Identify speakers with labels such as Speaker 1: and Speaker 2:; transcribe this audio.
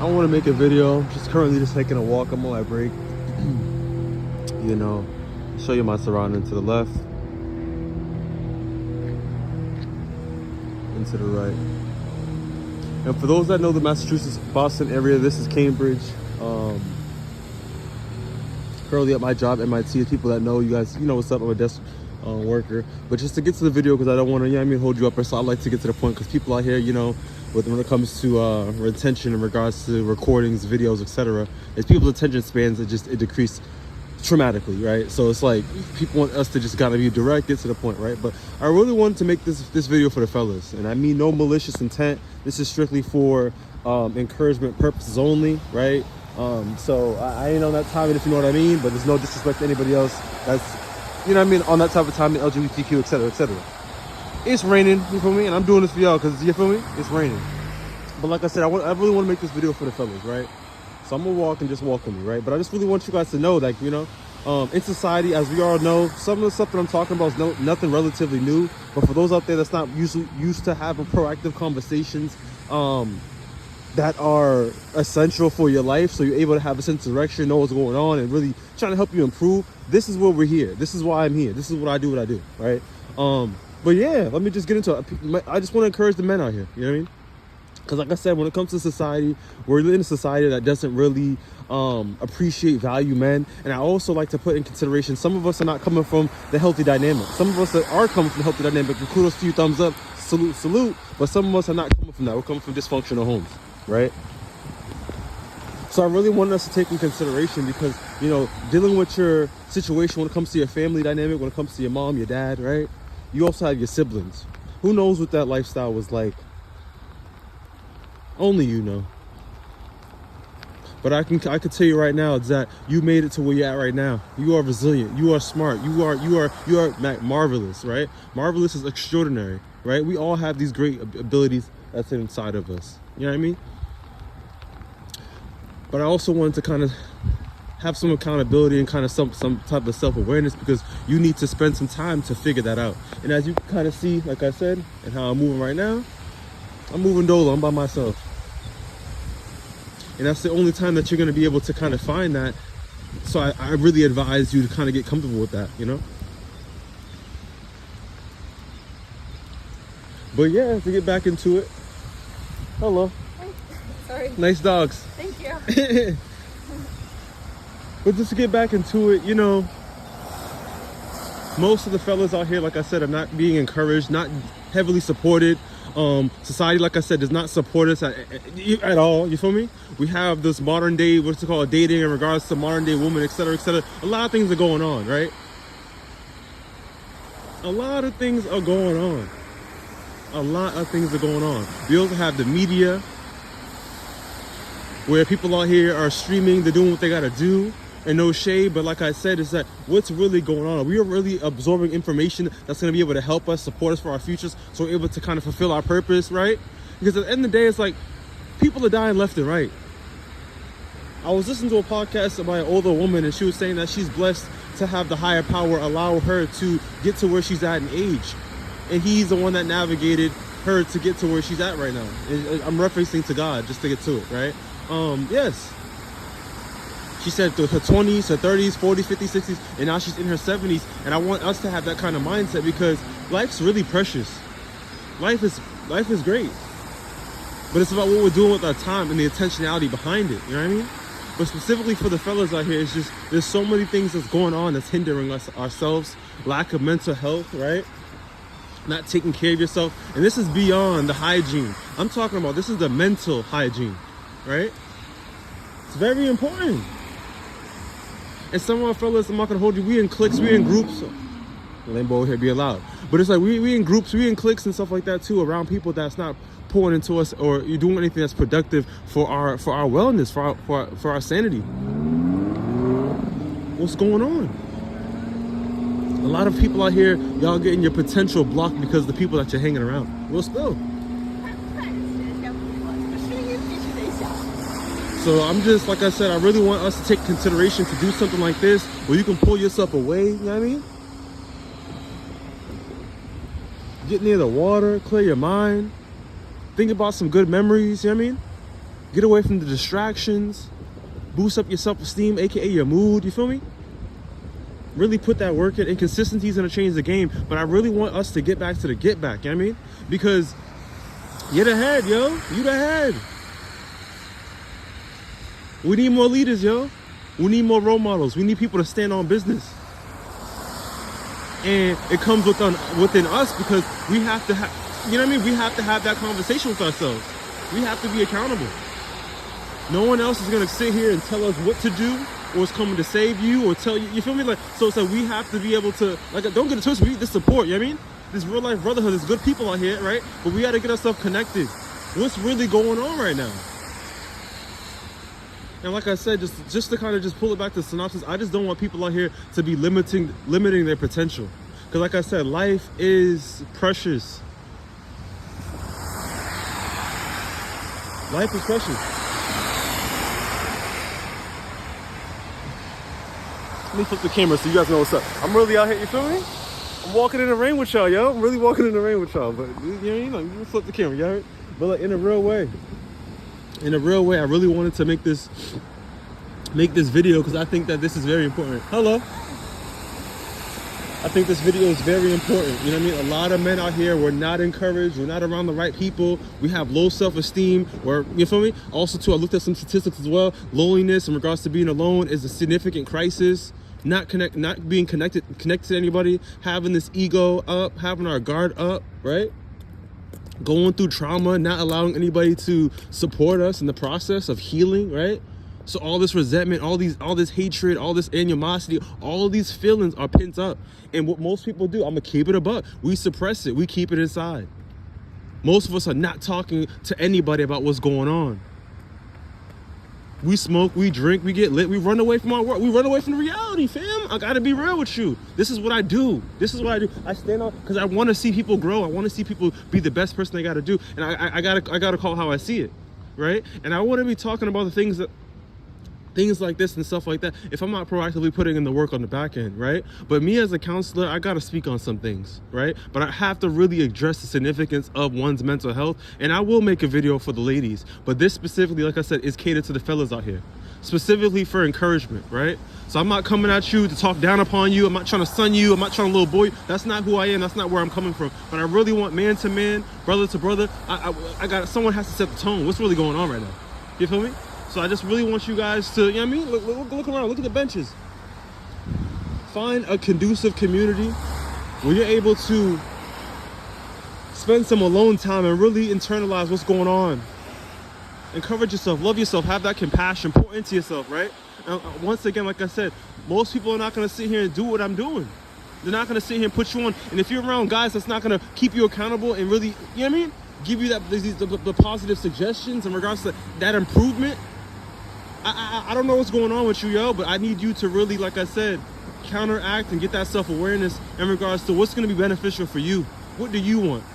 Speaker 1: I want to make a video. I'm just currently just taking a walk. I'm on my break. You know, show you my surroundings to the left and to the right. And for those that know the Massachusetts, Boston area, this is Cambridge. Currently at my job, MIT. People that know, you guys, you know what's up. I'm a desk worker. But just to get to the video, because I don't want to, hold you up. So I like to get to the point, because people out here, when it comes to retention in regards to recordings, videos, etc., it's people's attention spans it decrease traumatically, right? So it's like people want us to just gotta be direct, get to the point, right? But I really wanted to make this video for the fellas, and I mean no malicious intent. This is strictly for encouragement purposes only, right? So I ain't on that time, if you know what I mean, but there's no disrespect to anybody else that's, on that type of time, LGBTQ, etc., etc. It's raining, you feel me? And I'm doing this for y'all because, you feel me? It's raining. But like I said, I really want to make this video for the fellas, right? So I'm gonna walk and just walk with me, right? But I just really want you guys to know that, in society, as we all know, some of the stuff that I'm talking about is nothing relatively new. But for those out there that's not usually used to having proactive conversations that are essential for your life, so you're able to have a sense of direction, know what's going on, and really trying to help you improve, this is where we're here. This is why I'm here. This is what I do, right? But yeah, let me just get into it. I just want to encourage the men out here, you know what I mean? Because like I said, when it comes to society, we're in a society that doesn't really appreciate, value men. And I also like to put in consideration, some of us are not coming from the healthy dynamic. Some of us are coming from the healthy dynamic. And kudos to you, thumbs up, salute. But some of us are not coming from that. We're coming from dysfunctional homes, right? So I really wanted us to take in consideration, because, dealing with your situation when it comes to your family dynamic, when it comes to your mom, your dad, right? You also have your siblings. Who knows what that lifestyle was like? Only you know. But I could tell you right now is that you made it to where you're at right now. You are resilient. You are smart. You are marvelous, right? Marvelous is extraordinary, right? We all have these great abilities that's inside of us. You know what I mean? But I also wanted to kind of have some accountability and kind of some type of self-awareness, because you need to spend some time to figure that out. And as you kind of see, like I said, and how I'm moving right now, I'm moving dolo. I'm by myself. And that's the only time that you're going to be able to kind of find that. So I really advise you to kind of get comfortable with that, But yeah, to get back into it. Hello.
Speaker 2: Sorry.
Speaker 1: Nice dogs.
Speaker 2: Thank you.
Speaker 1: But just to get back into it, most of the fellas out here, like I said, are not being encouraged, not heavily supported. Society, like I said, does not support us at all. You feel me? We have this modern day, what's it called, dating in regards to modern day women, etc., etc. A lot of things are going on, right? A lot of things are going on. We also have the media, where people out here are streaming, they're doing what they gotta do. And no shade, but like I said, is that what's really going on? We are really absorbing information that's going to be able to help us, support us for our futures, so we're able to kind of fulfill our purpose, right? Because at the end of the day, it's like people are dying left and right. I was listening to a podcast by an older woman, and she was saying that she's blessed to have the higher power allow her to get to where she's at in age, and he's the one that navigated her to get to where she's at right now. And I'm referencing to God just to get to it, right? Yes. She said through her 20s, her 30s, 40s, 50s, 60s, and now she's in her 70s. And I want us to have that kind of mindset, because life's really precious. Life is great. But it's about what we're doing with our time and the intentionality behind it. You know what I mean? But specifically for the fellas out here, it's just, there's so many things that's going on that's hindering us ourselves. Lack of mental health, right? Not taking care of yourself. And this is beyond the hygiene. I'm talking about, this is the mental hygiene, right? It's very important. And some of our fellas, I'm not gonna hold you, we in cliques, we in groups. Lambo here be allowed. But it's like we in groups, we in cliques and stuff like that too, around people that's not pouring into us, or you're doing anything that's productive for our wellness, for our sanity. What's going on? A lot of people out here, y'all getting your potential blocked because of the people that you're hanging around. We'll spill. So I'm just, like I said, I really want us to take consideration to do something like this, where you can pull yourself away, you know what I mean? Get near the water, clear your mind, think about some good memories, you know what I mean? Get away from the distractions. Boost up your self-esteem, aka your mood. You feel me? Really put that work in. Inconsistency is gonna change the game, but I really want us to get back to the get back. You know what I mean? Because you're the head, yo. You the head. We need more leaders, yo. We need more role models. We need people to stand on business. And it comes within us because we have to have, you know what I mean? We have to have that conversation with ourselves. We have to be accountable. No one else is gonna sit here and tell us what to do, or is coming to save you, or tell you. You feel me? Like so we have to be able to, like, don't get it twisted. We need the support. You know what I mean? This real life brotherhood. There's good people out here, right? But we got to get ourselves connected. What's really going on right now? And like I said, just to kind of just pull it back to synopsis, I just don't want people out here to be limiting their potential. Because like I said, life is precious. Life is precious. Let me flip the camera so you guys know what's up. I'm really out here, you feel me? I'm walking in the rain with y'all, yo. I'm really walking in the rain with y'all. But you know, you flip the camera, you heard? But like in a real way, I really wanted to make this video because I think that this is very important. Hello. I think this video is very important. You know what I mean? A lot of men out here, we're not encouraged. We're not around the right people. We have low self-esteem. You feel me? Also, too, I looked at some statistics as well. Loneliness in regards to being alone is a significant crisis. Not being connected to anybody. Having this ego up. Having our guard up. Right? Going through trauma. Not allowing anybody to support us in the process of healing. Right? So all this resentment, all this hatred, all this animosity, all of these feelings are pent up. And what most people do, I'm gonna keep it a buck. We suppress it. We keep it inside. Most of us are not talking to anybody about what's going on. We smoke, we drink, we get lit, we run away from our work, we run away from the reality, fam. I gotta be real with you. This is what I do. I stand on because I want to see people grow. I want to see people be the best person they gotta do. And I gotta call how I see it, right? And I want to be talking about the things like this and stuff like that if I'm not proactively putting in the work on the back end, right? But me as a counselor, I gotta speak on some things, right? But I have to really address the significance of one's mental health, and I will make a video for the ladies, but this specifically, like I said, is catered to the fellas out here, specifically for encouragement, right? So I'm not coming at you to talk down upon you. I'm not trying to sun you. I'm not trying to little boy. That's not who I am. That's not where I'm coming from. But I really want man to man, brother to brother. Someone has to set the tone. What's really going on right now? You feel me? So I just really want you guys to, you know what I mean? Look around, look at the benches. Find a conducive community where you're able to spend some alone time and really internalize what's going on. Encourage yourself, love yourself, have that compassion, pour into yourself, right? And once again, like I said, most people are not gonna sit here and do what I'm doing. They're not gonna sit here and put you on. And if you're around guys that's not gonna keep you accountable and really, you know what I mean? Give you the positive suggestions in regards to that improvement. I don't know what's going on with you, yo, but I need you to really, like I said, counteract and get that self-awareness in regards to what's going to be beneficial for you. What do you want?